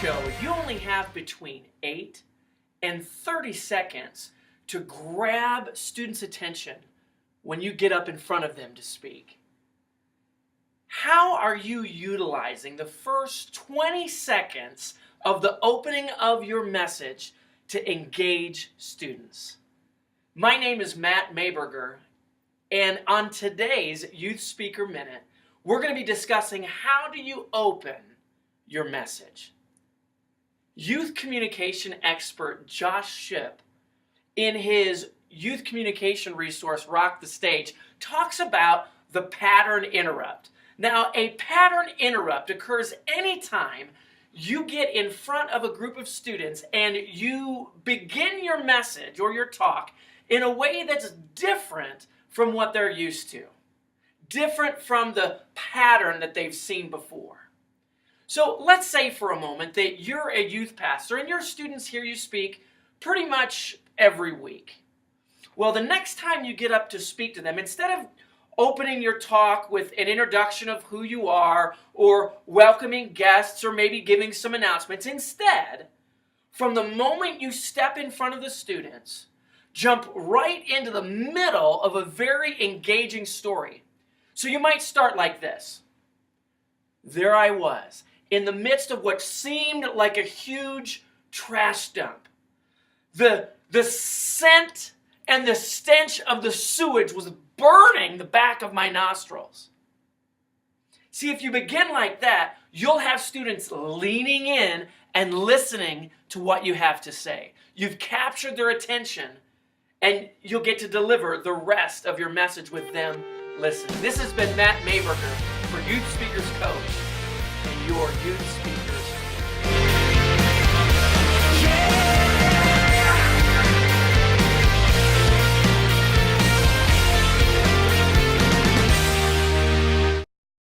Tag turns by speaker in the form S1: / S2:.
S1: show, you only have between 8 and 30 seconds to grab students' attention when you get up in front of them to speak. How are you utilizing the first 20 seconds of the opening of your message to engage students? My name is Matt Mayberger, and on today's Youth Speaker Minute, we're going to be discussing how do you open your message. Youth communication expert Josh Shipp, in his youth communication resource, Rock the Stage, talks about the pattern interrupt. Now, a pattern interrupt occurs anytime you get in front of a group of students and you begin your message or your talk in a way that's different from what they're used to, different from the pattern that they've seen before. So let's say for a moment that you're a youth pastor and your students hear you speak pretty much every week. Well, the next time you get up to speak to them, instead of opening your talk with an introduction of who you are or welcoming guests or maybe giving some announcements, instead, from the moment you step in front of the students, jump right into the middle of a very engaging story. So you might start like this. There I was, in the midst of what seemed like a huge trash dump. The scent and the stench of the sewage was burning the back of my nostrils. See, if you begin like that, you'll have students leaning in and listening to what you have to say. You've captured their attention, and you'll get to deliver the rest of your message with them listening. This has been Matt Mayberger for Youth Speakers Coach and your Youth Speaker